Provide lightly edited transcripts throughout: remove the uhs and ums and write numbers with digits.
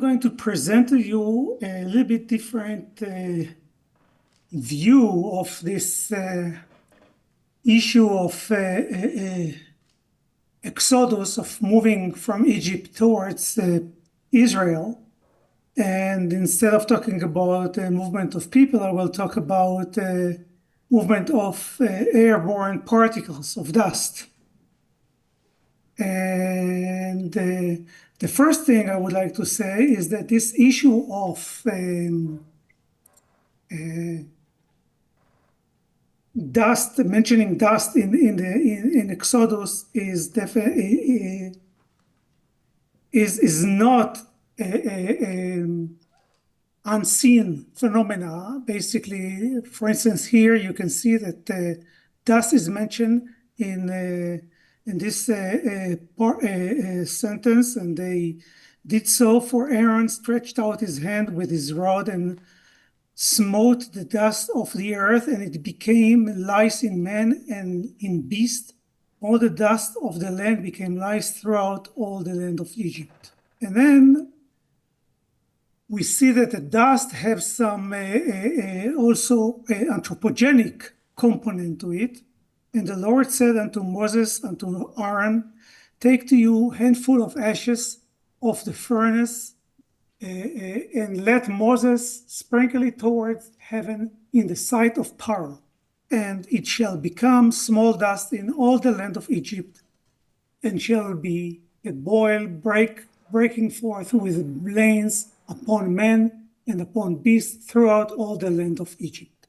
going to present to you a little bit different view of this issue of exodus, of moving from Egypt towards Israel. And instead of talking about movement of people, I will talk about movement of airborne particles of dust. And the first thing I would like to say is that this issue of dust, mentioning dust in Exodus is definitely is not unseen phenomena. Basically, for instance, here you can see that dust is mentioned in this sentence, and they did so, for Aaron stretched out his hand with his rod and smote the dust of the earth, and it became lice in man and in beast. All the dust of the land became lice throughout all the land of Egypt. And then we see that the dust have some also anthropogenic component to it. And the Lord said unto Moses, unto Aaron, take to you a handful of ashes of the furnace, and let Moses sprinkle it towards heaven in the sight of Pharaoh. And it shall become small dust in all the land of Egypt, and shall be a boil breaking forth with blains upon men and upon beasts throughout all the land of Egypt.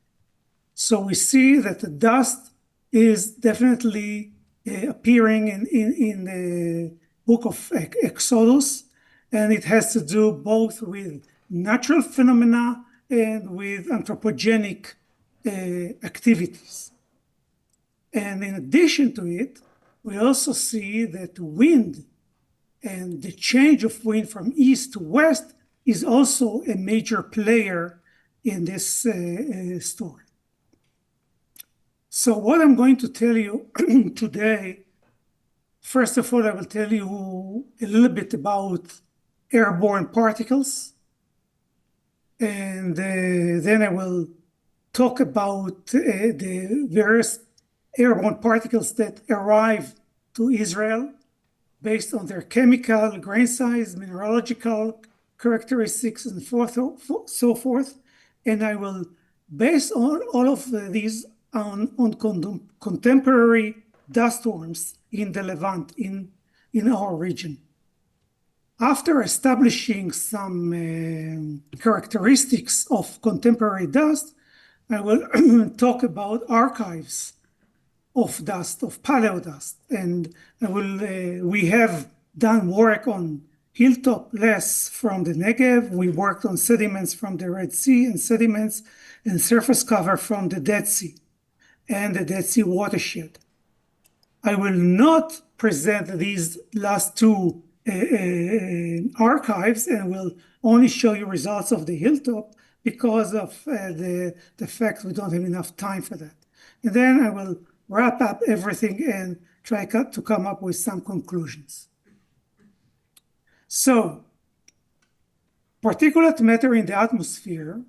So we see that the dust is definitely appearing in the book of Exodus, and it has to do both with natural phenomena and with anthropogenic activities. And in addition to it, we also see that wind and the change of wind from east to west is also a major player in this story. So what I'm going to tell you today, first of all, I will tell you a little bit about airborne particles, and then I will talk about the various airborne particles that arrive to Israel based on their chemical, grain size, mineralogical characteristics, and so forth. And I will base all of these on contemporary dust storms in the Levant, in our region. After establishing some characteristics of contemporary dust, I will talk about archives of dust, of paleodust. And we have done work on hilltop less from the Negev. We worked on sediments from the Red Sea and sediments and surface cover from the Dead Sea and the Dead Sea watershed. I will not present these last two archives, and will only show you results of the hilltop because of the fact we don't have enough time for that. And then I will wrap up everything and try to come up with some conclusions. So, particulate matter in the atmosphere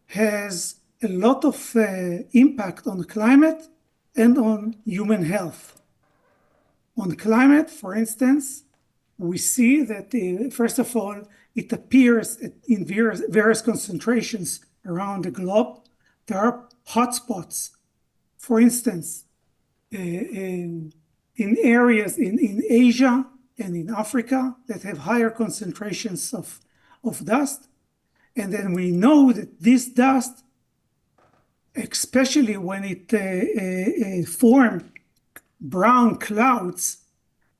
has a lot of impact on climate and on human health. On climate, for instance, we see that, first of all, it appears in various concentrations around the globe. There are hotspots, for instance, in areas in Asia and in Africa that have higher concentrations of dust. And then we know that this dust, especially when it forms brown clouds,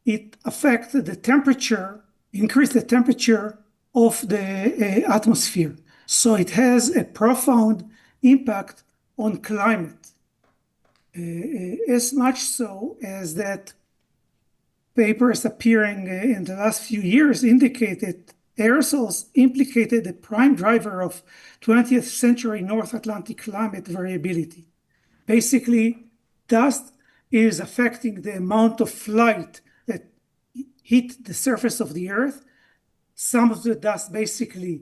it affects the temperature, increase the temperature of the atmosphere. So it has a profound impact on climate. As much so as that papers appearing in the last few years indicated aerosols implicated the prime driver of 20th century North Atlantic climate variability. Basically, dust is affecting the amount of light that hit the surface of the earth, some of the dust basically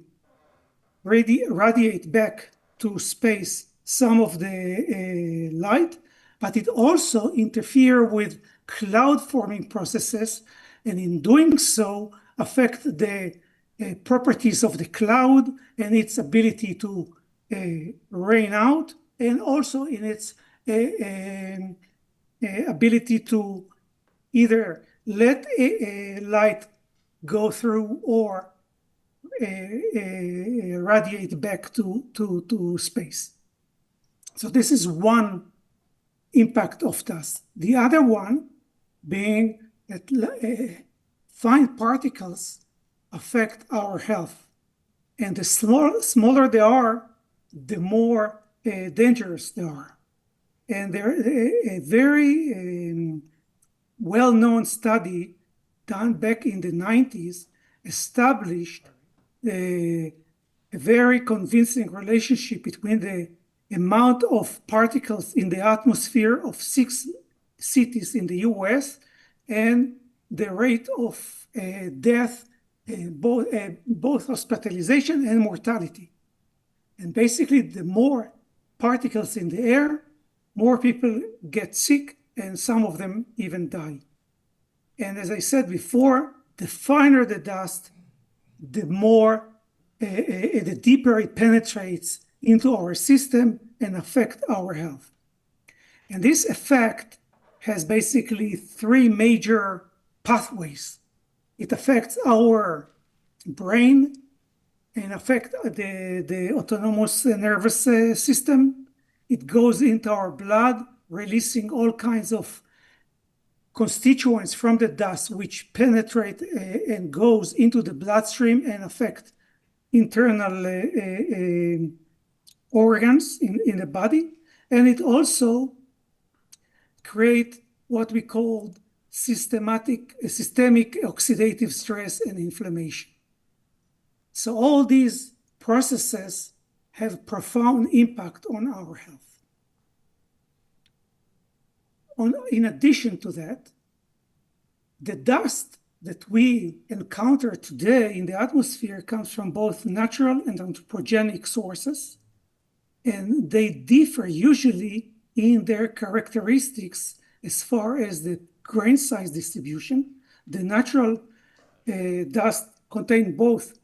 radiate back to space some of the light, but it also interferes with cloud forming processes, and in doing so affect the properties of the cloud and its ability to rain out, and also in its ability to either let light go through or radiate back to space. So this is one impact of dust. The other one being that fine particles affect our health. And the smaller they are, the more dangerous they are. And a very well-known study done back in the 90s established a very convincing relationship between the amount of particles in the atmosphere of 6 cities in the US and the rate of death, both hospitalization and mortality. And basically, the more particles in the air, more people get sick, and some of them even die. And as I said before, the finer the dust, the more, the deeper it penetrates into our system and affect our health. And this effect has basically 3 major pathways. It affects our brain and affects the autonomous nervous system. It goes into our blood, releasing all kinds of constituents from the dust which penetrate and goes into the bloodstream and affect internal organs in the body. And it also creates what we call systemic oxidative stress and inflammation. So all these processes have profound impact on our health. In addition to that, the dust that we encounter today in the atmosphere comes from both natural and anthropogenic sources, and they differ usually in their characteristics as far as the grain size distribution. The natural dust contain both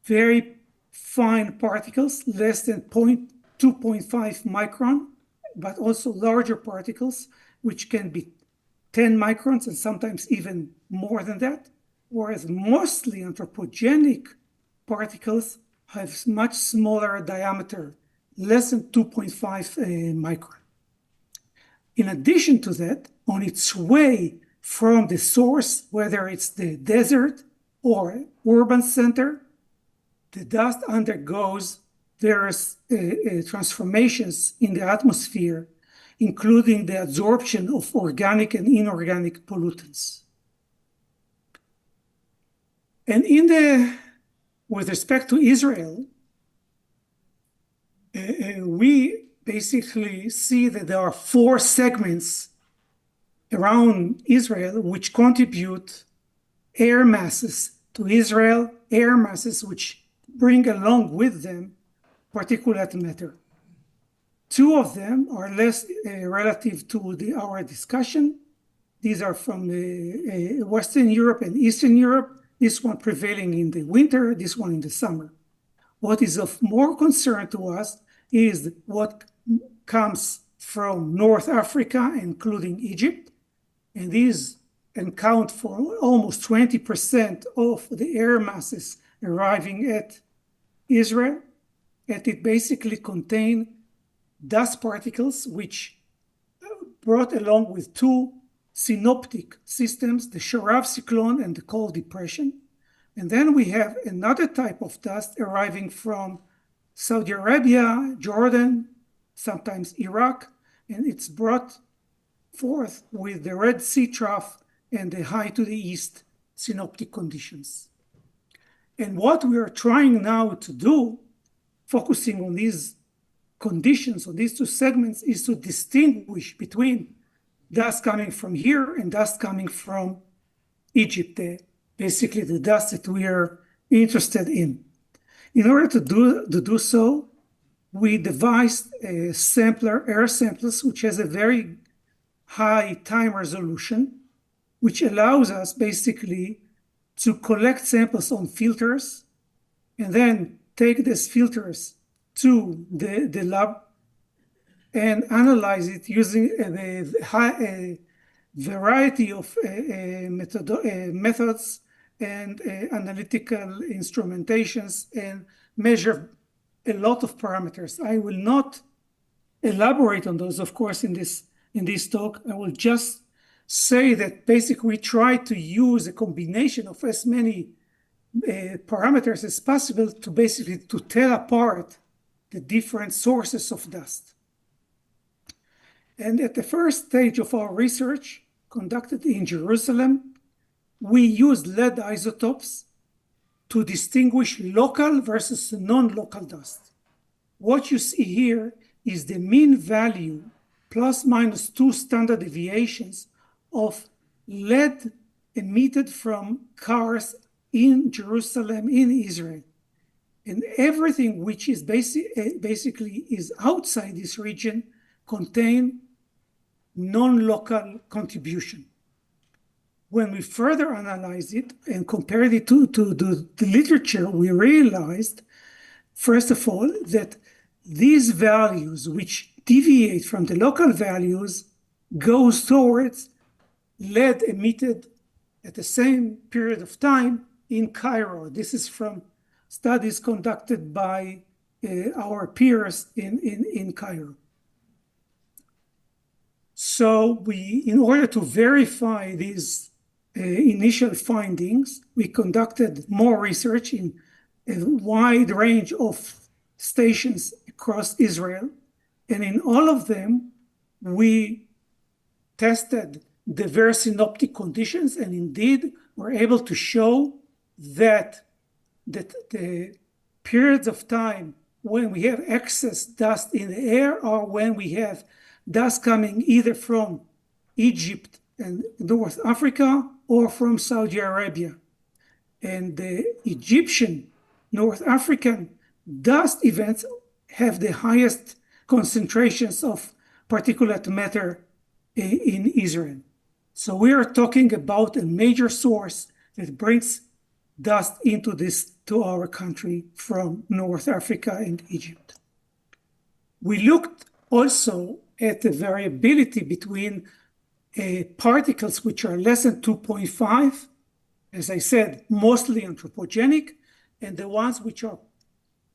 very fine particles, less than 2.5 micron, but also larger particles, which can be 10 microns and sometimes even more than that, whereas mostly anthropogenic particles have much smaller diameter, less than 2.5 micron. In addition to that, on its way from the source, whether it's the desert or urban center, the dust undergoes various transformations in the atmosphere, including the absorption of organic and inorganic pollutants. And with respect to Israel, we basically see that there are 4 segments around Israel which contribute air masses to Israel, air masses which bring along with them particulate matter. 2 of them are less relative to our discussion. These are from Western Europe and Eastern Europe, this one prevailing in the winter, this one in the summer. What is of more concern to us is what comes from North Africa, including Egypt, and these account for almost 20% of the air masses arriving at Israel, and it basically contains dust particles which brought along with 2 synoptic systems, the Sharav cyclone and the cold depression. And then we have another type of dust arriving from Saudi Arabia, Jordan, sometimes Iraq, and it's brought forth with the Red Sea trough and the high to the east synoptic conditions. And what we are trying now to do, focusing on these conditions, on these 2 segments, is to distinguish between dust coming from here and dust coming from Egypt, basically the dust that we are interested in. In order to do so, we devised a sampler, air samplers, which has a very high time resolution, which allows us basically to collect samples on filters and then take these filters to the lab and analyze it using a variety of methods and analytical instrumentations, and measure a lot of parameters. I will not elaborate on those, of course, in this talk. I will just say that basically we try to use a combination of as many parameters as possible to basically to tell apart the different sources of dust. And at the first stage of our research, conducted in Jerusalem, we used lead isotopes to distinguish local versus non-local dust. What you see here is the mean value plus minus 2 standard deviations of lead emitted from cars in Jerusalem, in Israel. And everything which is basically is outside this region contain non-local contribution. When we further analyzed it and compared it to the literature, we realized, first of all, that these values which deviate from the local values goes towards lead emitted at the same period of time in Cairo. This is from studies conducted by our peers in Cairo. So in order to verify these initial findings, we conducted more research in a wide range of stations across Israel. And in all of them, we tested diverse synoptic conditions, and indeed were able to show that the periods of time when we have excess dust in the air are when we have dust coming either from Egypt and North Africa or from Saudi Arabia. And the Egyptian, North African dust events have the highest concentrations of particulate matter in Israel. So we are talking about a major source that brings dust to our country from North Africa and Egypt. We looked also at the variability between particles which are less than 2.5, as I said, mostly anthropogenic, and the ones which are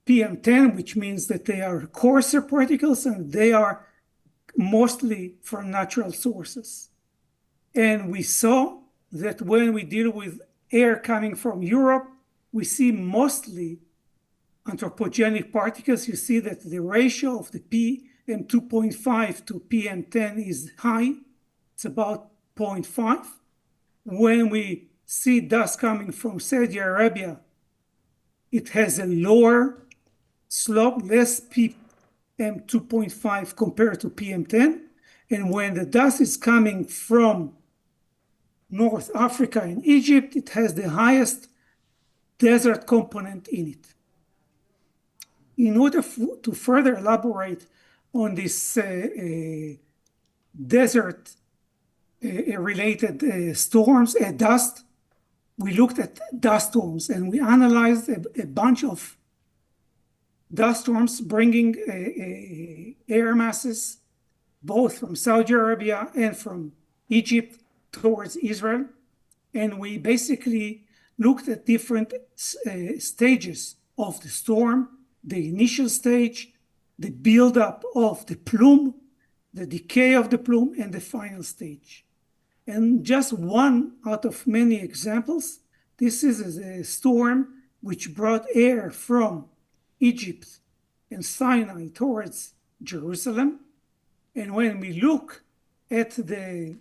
PM10, which means that they are coarser particles and they are mostly from natural sources. And we saw that when we deal with air coming from Europe, we see mostly anthropogenic particles. You see that the ratio of the PM2.5 to PM10 is high. It's about 0.5. When we see dust coming from Saudi Arabia, it has a lower slope, less PM2.5 compared to PM10. And when the dust is coming from North Africa and Egypt, it has the highest desert component in it. In order to further elaborate on this desert related storms, dust, we looked at dust storms and we analyzed a bunch of dust storms bringing air masses both from Saudi Arabia and from Egypt towards Israel. And we basically looked at different stages of the storm, the initial stage, the buildup of the plume, the decay of the plume, and the final stage. And just one out of many examples, this is a storm which brought air from Egypt and Sinai towards Jerusalem. And when we look at the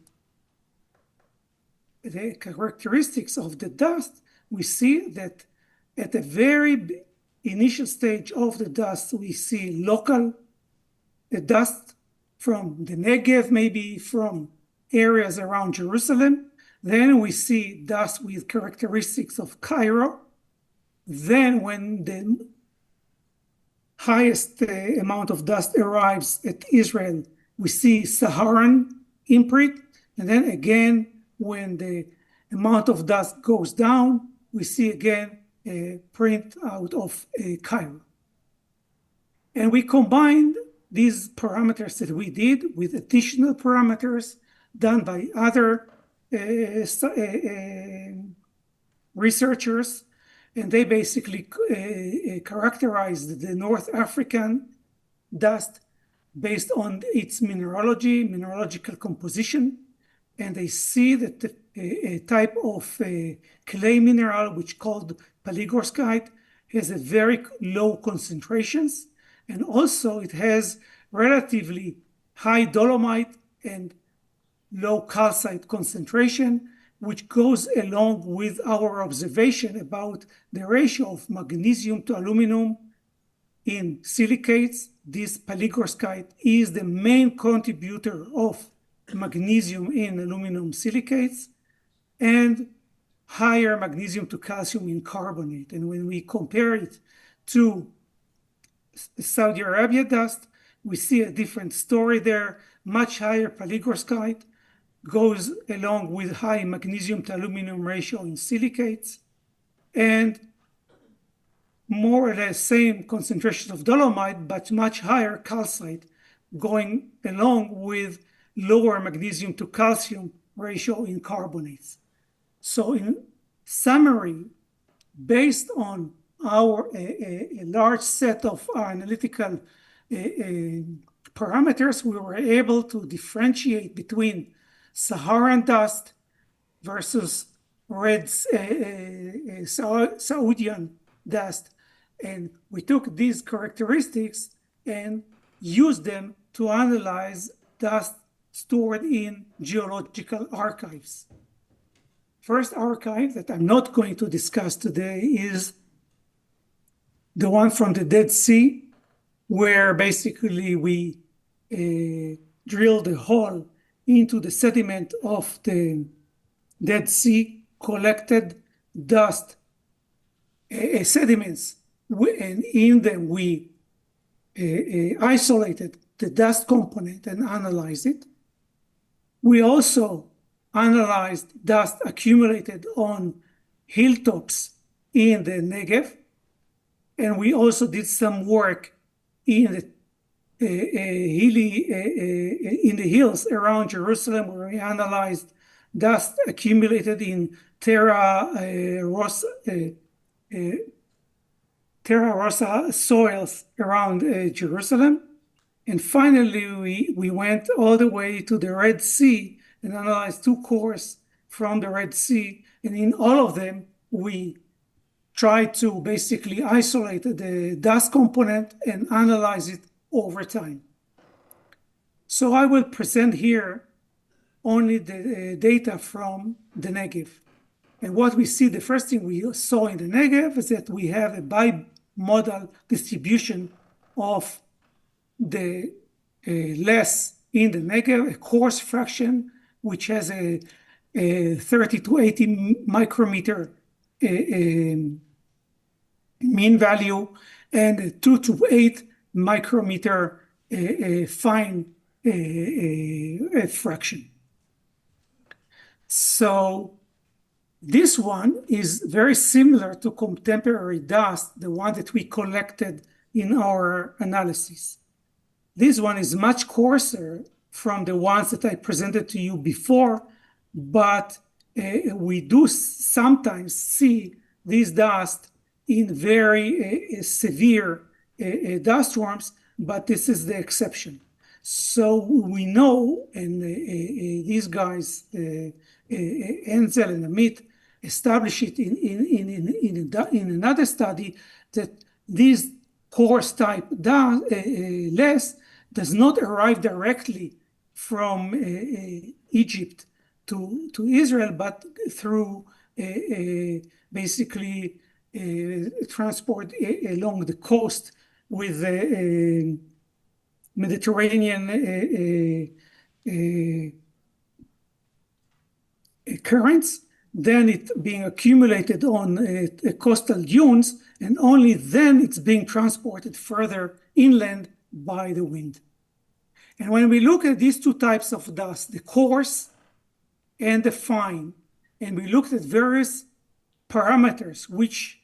characteristics of the dust, we see that at the very initial stage of the dust, we see local dust from the Negev, maybe from areas around Jerusalem. Then we see dust with characteristics of Cairo. Then when the highest amount of dust arrives at Israel, we see Saharan imprint. And then again, when the amount of dust goes down, we see again a print out of Cairo. And we combined these parameters that we did with additional parameters done by other researchers, and they basically characterized the North African dust based on its mineralogical composition, and they see that a type of clay mineral, which called palygorskite, has a very low concentrations, and also it has relatively high dolomite and low calcite concentration, which goes along with our observation about the ratio of magnesium to aluminum in silicates. This palygorskite is the main contributor of magnesium in aluminum silicates, and higher magnesium to calcium in carbonate. And when we compare it to Saudi Arabia dust, we see a different story there. Much higher palygorskite goes along with high magnesium to aluminum ratio in silicates, and more or less same concentration of dolomite, but much higher calcite going along with lower magnesium to calcium ratio in carbonates. So in summary, based on our a large set of analytical parameters, we were able to differentiate between Saharan dust versus red Saudian dust. And we took these characteristics and used them to analyze dust stored in geological archives. First archive that I'm not going to discuss today is the one from the Dead Sea, where basically we drilled a hole into the sediment of the Dead Sea, collected dust sediments, and in them we isolated the dust component and analyzed it. We also analyzed dust accumulated on hilltops in the Negev, and we also did some work in the hills around Jerusalem, where we analyzed dust accumulated in Terra Rosa soils around Jerusalem. And finally, we went all the way to the Red Sea and analyzed 2 cores from the Red Sea. And in all of them, we tried to basically isolate the dust component and analyze it over time. So I will present here only the data from the Negev. And what we see, the first thing we saw in the Negev is that we have a bimodal distribution of the less in the Negev, a coarse fraction, which has a 30 to 80 micrometer mean value, and a 2 to 8 micrometer fine fraction. So this one is very similar to contemporary dust, the one that we collected in our analysis. This one is much coarser from the ones that I presented to you before, but we do sometimes see this dust in very severe dust storms, but this is the exception. So we know, and these guys, Enzel and Amit, established it in another study, that this coarse type less does not arrive directly from Egypt to Israel, but through basically transport along the coast with Mediterranean currents. then it being accumulated on coastal dunes, and only then it's being transported further inland by the wind. And when we look at these two types of dust, the coarse and the fine, and we looked at various parameters which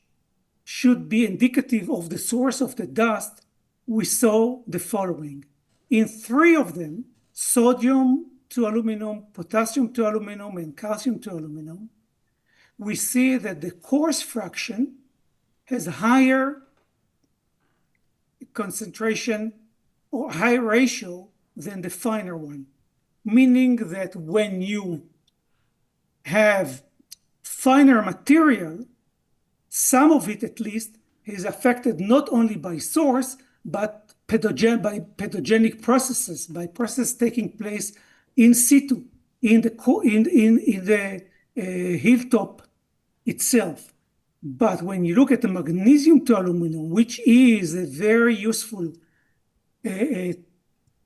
should be indicative of the source of the dust, we saw the following. In three of them, sodium to aluminum, potassium to aluminum, and calcium to aluminum, we see that the coarse fraction has a higher concentration or high ratio than the finer one, meaning that when you have finer material, some of it at least is affected not only by source, but by pathogenic processes, by processes taking place in situ, in the hilltop itself. But when you look at the magnesium to aluminum, which is a very useful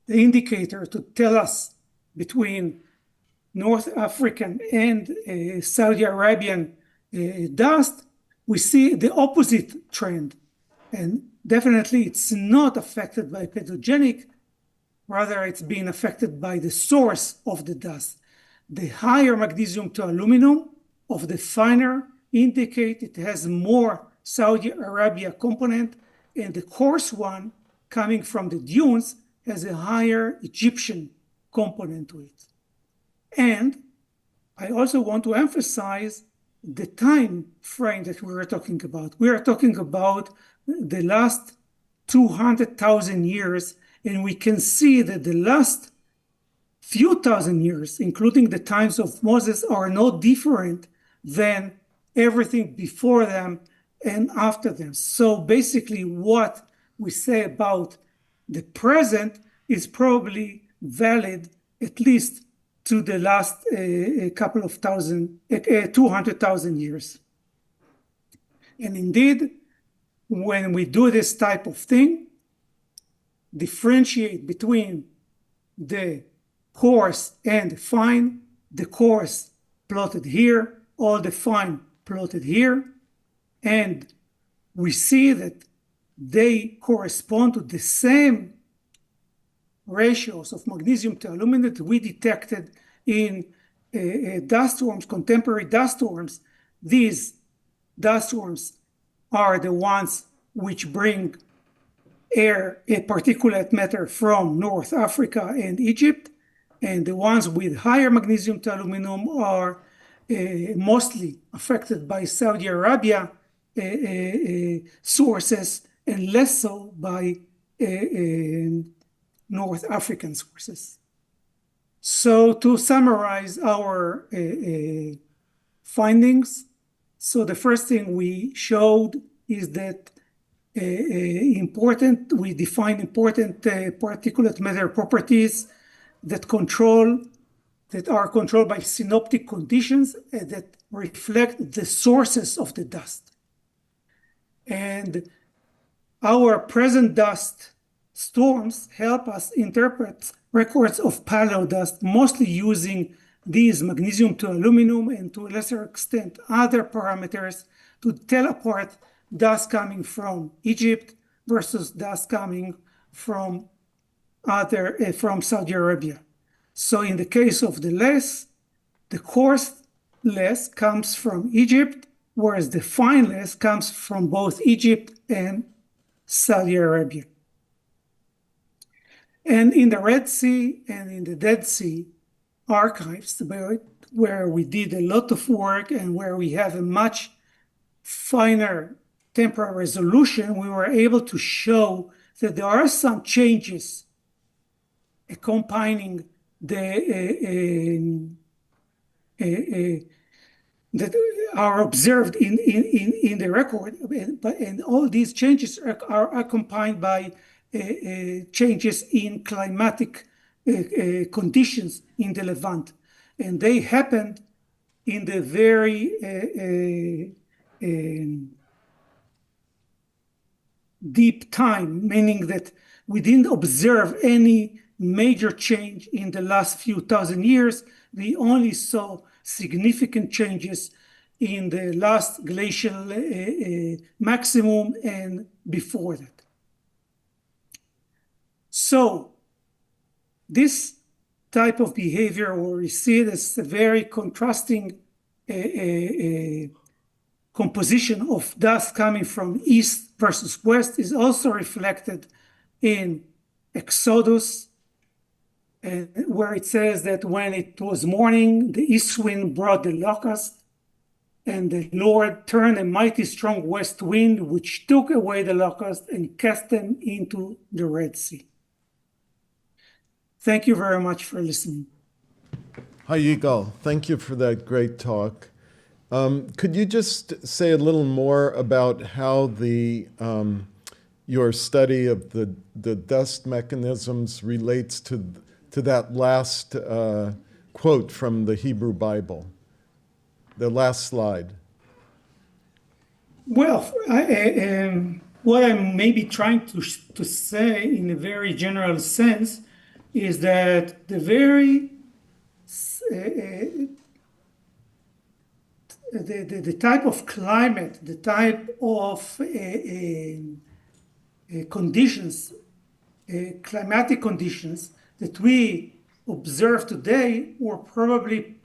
indicator to tell us between North African and Saudi Arabian dust, we see the opposite trend. And definitely it's not affected by pathogenic, rather it's being affected by the source of the dust. The higher magnesium to aluminum of the finer indicate it has more Saudi Arabia component, and the coarse one coming from the dunes has a higher Egyptian component to it. And I also want to emphasize the time frame that we are talking about. We are talking about the last 200,000 years, and we can see that the last few thousand years, including the times of Moses, are no different than everything before them and after them. So basically what we say about the present is probably valid at least to the last couple of 200,000 years. And indeed, when we do this type of thing, differentiate between the coarse and the fine, the coarse plotted here, all the fine plotted here, and we see that they correspond to the same ratios of magnesium to aluminum that we detected in dust storms, contemporary dust storms. These dust storms are the ones which bring air, particulate matter from North Africa and Egypt, and the ones with higher magnesium to aluminum are mostly affected by Saudi Arabia sources and less so by North African sources. So to summarize our findings, so the first thing we showed is that we define important particulate matter properties that are controlled by synoptic conditions that reflect the sources of the dust. And our present dust storms help us interpret records of paleodust, mostly using these magnesium to aluminum and to a lesser extent other parameters to tell apart dust coming from Egypt versus dust coming from Saudi Arabia. So in the case of the coarse less comes from Egypt, whereas the fine less comes from both Egypt and Saudi Arabia. And in the Red Sea and in the Dead Sea archives, where we did a lot of work and where we have a much finer temporal resolution, we were able to show that there are some changes accompanying that are observed in the record, and all these changes are accompanied by changes in climatic conditions in the Levant, and they happened in the very deep time, meaning that we didn't observe any major change in the last few thousand years. We only saw significant changes in the last glacial maximum and before that. So this type of behavior, where we see this very contrasting composition of dust coming from east versus west, is also reflected in Exodus, where it says that when it was morning, the east wind brought the locust, and the Lord turned a mighty strong west wind, which took away the locust and cast them into the Red Sea. Thank you very much for listening. Hi, Yigal. Thank you for that great talk. Could you just say a little more about how your study of the dust mechanisms relates to that last quote from the Hebrew Bible, the last slide? Well, what I'm maybe trying to say in a very general sense is that the type of climate, the type of conditions, climatic conditions that we observe today were probably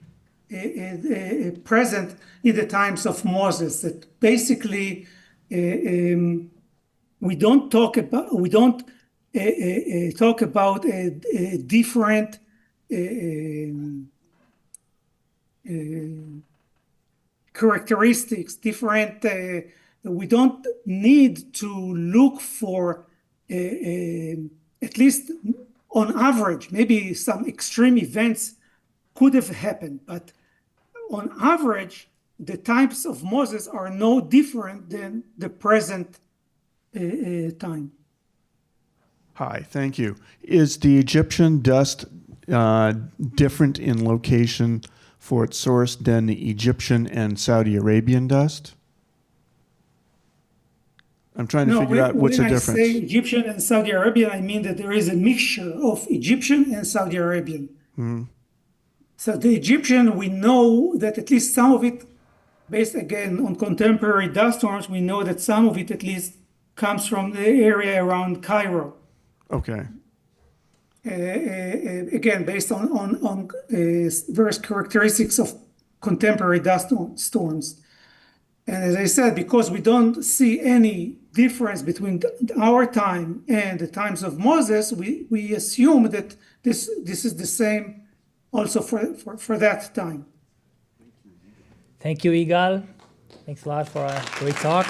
present in the times of Moses. That basically we don't talk about different characteristics, different. We don't need to look for, at least on average, maybe some extreme events could have happened, but on average, the times of Moses are no different than the present time. Hi, thank you. Is the Egyptian dust different in location for its source than the Egyptian and Saudi Arabian dust? I'm trying to figure out what's the difference. When I say Egyptian and Saudi Arabian, I mean that there is a mixture of Egyptian and Saudi Arabian. Mm-hmm. So the Egyptian, we know that at least some of it, based again on contemporary dust storms, we know that some of it at least comes from the area around Cairo. Okay. Again, based on various characteristics of contemporary dust storms. And as I said, because we don't see any difference between our time and the times of Moses, we assume that this is the same also for that time. Thank you, Yigal. Thanks a lot for a great talk.